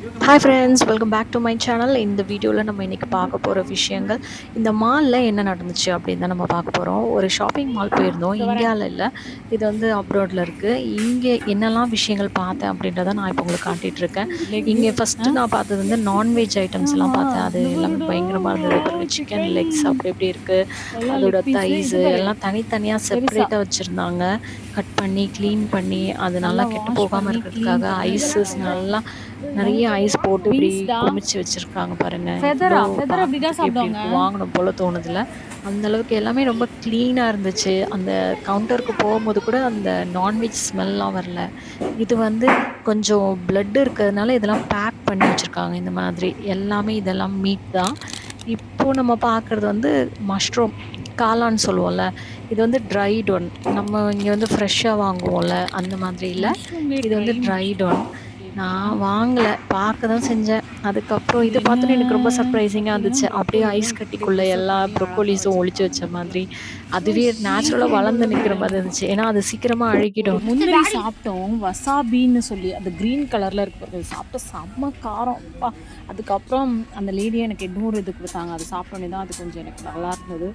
Hi friends, welcome back to my channel. இந்த வீடியோவில் நம்ம இன்றைக்கி பார்க்க போகிற விஷயங்கள், இந்த மாலில் என்ன நடந்துச்சு அப்படின்னு தான் நம்ம பார்க்க போகிறோம். ஒரு ஷாப்பிங் மால் போயிருந்தோம். இதோ வரேன். இந்தியாவில் இல்லை, இது வந்து அப்ராடில் இருக்குது. இங்கே என்னெல்லாம் விஷயங்கள் பார்த்தேன் அப்படின்றத நான் இப்போ உங்களுக்கு காட்டிகிட்ருக்கேன். லெக்கு. இங்கே ஆ? ஃபஸ்ட்டு நான் பார்த்தது வந்து நான்வெஜ் ஆமா. ஐட்டம்ஸ்லாம் பார்த்தேன். அது எல்லாமே லோடோ பயங்கரமாக இருந்தது. பாருங்கள், சிக்கன் சிக்கன் லெக்ஸ் அப்படி இப்படி இருக்குது. எல்லாம் அதோட லெக் பீஸு. இது தைஸு பாரு எல்லாம் தனித்தனியாக பெருசா. செப்பரேட்டாக வச்சுருந்தாங்க. கட் பண்ணி க்ளீன் பண்ணி அது நல்லா நல்லா கெட்டு வாஷ் போகாமல் பண்ணி, கிளீன் இருக்கிறதுக்காக பண்ணி. ஐஸஸ் நல்லா நிறைய ஐஸ் போட்டு இப்படி விங்ஸ்டா. குமிச்சு வச்சிருக்காங்க பாருங்க. இவ்ளோ ஃபெதர் அப்படிதான் பார்க்கறதுக்கு எப்படி சாப்பிடுவாங்க. இருக்கு, வாங்கணும் போல தோணுதுல்ல. அந்த அளவுக்கு எல்லாமே ரொம்ப க்ளீனா இருந்துச்சு. அந்த கவுண்டருக்கு போகும்போது கூட அந்த நான்வெஜ் ஸ்மெல்லாம் வரல. இது வந்து கொஞ்சம் பிளட் இருக்கிறதுனால இதெல்லாம் பேக் பண்ணி வச்சிருக்காங்க இந்த மாதிரி. எல்லாமே இதெல்லாம் மீட் தான். இப்போ நம்ம பார்க்குறது வந்து மஷ்ரூம், காளான் சொல்லுவோம்ல. இது வந்து ட்ரைடு ஒன். நம்ம இங்க வந்து ஃப்ரெஷ்ஷா வாங்குவோம்ல, அந்த மாதிரி இல்ல. மஷ்ரூம்லயே இது ட்ரை வந்து ட்ரைடு ஒன். மஷ்ரூம் அப்படின்னா, நான் வாங்கல. பார்க்க தான் செஞ்சேன். அதுக்கப்புறம் இது இது என்ன பார்த்தோன்னே எனக்கு ரொம்ப சர்ப்ரைசிங்கா பார்த்தீங்கன்னா, இருந்துச்சு. அப்படியே ஐஸ் ப்ரொக்கோலியும் இப்படி கட்டிக்குள்ள ப்ரிசர்வ் எல்லா பண்ணி அழகா ப்ரொக்கோலிஸும் ஒளிச்சு வச்சிருக்காங்க. வச்ச மாதிரி. ஸோ அதுவே நேச்சுரலா ஸ்வீட் வளர்ந்து உள்ளது. நிக்கிற மாரி இருந்துச்சு. ஏன்னா, அது சீக்கிரமா ஒரு அழுகிடும். முந்திரி சாப்பிட்டோம். வசாபின்னு சொல்லி அது கிரீன் கலர்ல இருக்கு பாருங்க. அது சாப்பிட்டா செம்ம காரம். அப்பா! அதுக்கப்புறம் அந்த லேடி எனக்கு இன்னொரு இது குடுத்தாங்க. அது சாப்பிட்டோனே தான் அது கொஞ்சம் எனக்கு நல்லா இருந்தது.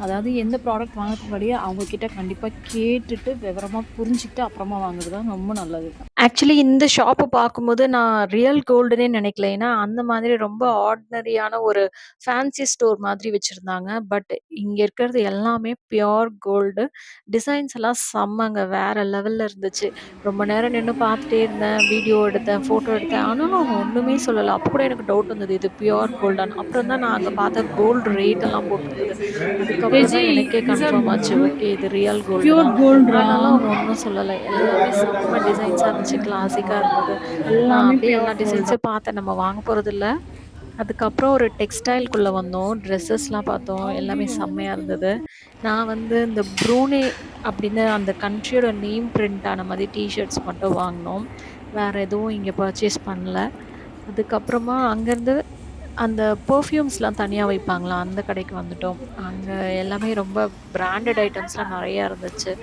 அதாவது எந்த ப்ராடக்ட் வாங்குறதுக்கு முன்னாடியே அவங்க கிட்ட கண்டிப்பா கேட்டுட்டு, விவரமா புரிஞ்சுக்கிட்டு அப்புறமா வாங்குறது தான் ரொம்ப நல்லது. ஆக்சுவலி இந்த ஷாப்ப பார்க்கும்போது நான் ரியல் கோல்டுன்னே நினைக்கல. ஏன்னா, அந்த மாதிரி ரொம்ப ஆர்டினரியான ஒரு ஃபேன்சி ஸ்டோர் மாதிரி வச்சிருந்தாங்க. பட் இங்க இருக்கிறது எல்லாமே பியூர் கோல்டு. டிசைன்ஸ் எல்லாம் செம்மங்க. வேற லெவல்ல இருந்துச்சு. ரொம்ப நேரம் நின்னு பார்த்துட்டே இருந்தேன். வீடியோ எடுத்தேன், ஃபோட்டோ எடுத்தேன். ஆனாலும் அவங்க ஒண்ணுமே சொல்லல. அப்ப கூட எனக்கு டவுட் வந்தது. இது பியூர் கோல்டான்னு. அப்புறம் தான் நான் அங்க பார்த்த கோல்டு ரேட் எல்லாம் போட்டிருந்தது. அதுக்கப்புறம் தான் விஜய் எனக்கே தீஸ் ஆர் கன்ஃபார்ம் ஆச்சு. ஓகே, இது ரியல் கோல்டு பியூர் தான். கோல்ட்ரா. ஆனாலும் அவங்க ஒண்ணும் சொல்லல. எல்லாமே செம்ம டிசைன்ஸா இருந்துச்சு. கிளாசிக்கா இருந்தது. நான் எல்லாமே அப்படியே எல்லா பியூர் கோல்டு தான். டிசைன்ஸையும் பார்த்தேன். நம்ம வாங்க போறதில்ல. அதுக்கப்புறம் ஒரு டெக்ஸ்டைல்குள்ள வந்தோம். ட்ரெஸ்ஸஸ்லாம் பார்த்தோம். எல்லாமே செம்மையா இருந்தது. நான் வந்து இந்த ப்ரூனே அப்படின்னு அந்த கண்ட்ரியோட நேம் பிரிண்ட் ஆன மாதிரி டீ ஷர்ட்ஸ் மட்டும் வாங்குனோம். வேற எதுவும் இங்க பர்ச்சேஸ் பண்ணல. அதுக்கப்புறமா அங்கேருந்து அந்த பெர்ஃப்யூம்ஸ்லாம் தனியா வைப்பாங்கல்ல, அந்த கடைக்கு வந்துட்டோம். அங்க எல்லாமே ரொம்ப பிராண்டட் ஐட்டம்ஸ்லாம் நெறையா இருந்துச்சு.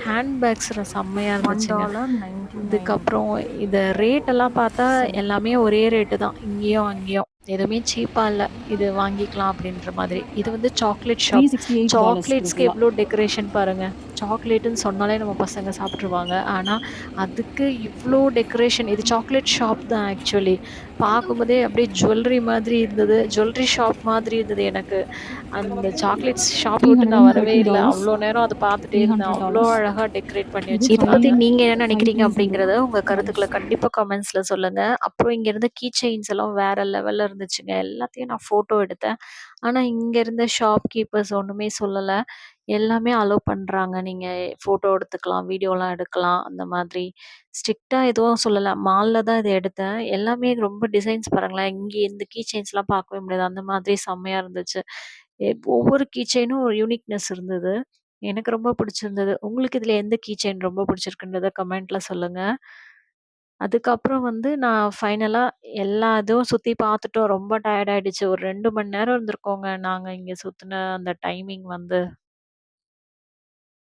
ஹேண்ட் பேக்ஸ்ல செம்மையா இருந்துச்சுங்க. $1.99 இதுக்கப்புறம் இத ரேட்டெல்லாம் பார்த்தா எல்லாமே ஒரே ரேட்டு தான். இங்கேயும், அங்கேயும். எதுவுமே சீப்பா இல்ல. இது வாங்கிக்கலாம் அப்படின்ற மாதிரி. இது வந்து சாக்லேட் ஷாப். $368 சாக்லேட்ஸ்க்கு ஃபுல்லா. எவ்ளோ டெக்கரேஷன் பாருங்க. சாக்லேட்டுன்னு சொன்னாலே நம்ம பசங்க சாப்ட்டுருவாங்க. ஆனா, அதுக்கு இவ்ளோ டெக்கரேஷன். இது சாக்லேட் ஷாப் தான் ஆக்சுவலி. பார்க்கும்போதே அப்படியே ஜுவல்லரி மாதிரி இருந்தது. ஜுவல்லரி ஷாப் மாதிரி இருந்தது எனக்கு. அந்த சாக்லேட்ஸ் ஷாப் விட்டு நான் வரவே இல்ல. $330. அவ்ளோ நேரம் அத பார்த்துட்டே இருந்தேன். அவ்ளோ $300. அழகா டெக்கரேட் பண்ணி இது வச்சு இத பத்தி நீங்க என்ன நினைக்கிறீங்க 530 அப்படிங்கிறத உங்க கருத்துக்கள டாலர்ஸ். கண்டிப்பா கமெண்ட்ஸ்ல சொல்லுங்க. அப்புறம் இங்க இருந்த கீ செயின்ஸ் எல்லாம் வேற லெவல்ல இருந்துச்சுங்க. எல்லாத்தையும் நான் ஃபோட்டோ எடுத்தேன். ஆனா, இங்க இருந்த ஷாப் கீப்பர்ஸ் ஒண்ணுமே சொல்லல. எல்லாமே அலோவ் பண்றாங்க. நீங்க ஃபோட்டோ எடுத்துக்கலாம், வீடியோலாம் எடுக்கலாம் அந்த மாதிரி. ஸ்ட்ரிக்ட்டா எதுவும் சொல்லல. மால்ல தான் இத எடுத்தேன். எல்லாமே ரொம்ப டிசைன்ஸ் பாருங்களேன். இங்க இந்த கீ செயின்ஸ்லாம் பார்க்கவே முடியாது. அந்த மாதிரி செம்மையா இருந்துச்சு. ஒவ்வொரு கீ செயினும் ஒரு யூனிக்னெஸ் இருந்தது. எனக்கு ரொம்ப பிடிச்சிருந்தது. உங்களுக்கு இதுல எந்த கீ செயின் ரொம்ப பிடிச்சிருக்குன்றத கமெண்ட்ல சொல்லுங்க. அதுக்கப்புறம் வந்து நான் ஃபைனலா எல்லா இதுவும் சுத்தி பார்த்துட்டோம். ரொம்ப டயர்ட் ஆயிடுச்சு. ஒரு 2 மணி நேரம் இருந்திருக்கோங்க. நாங்க இங்க சுத்துன அந்த டைமிங் வந்து.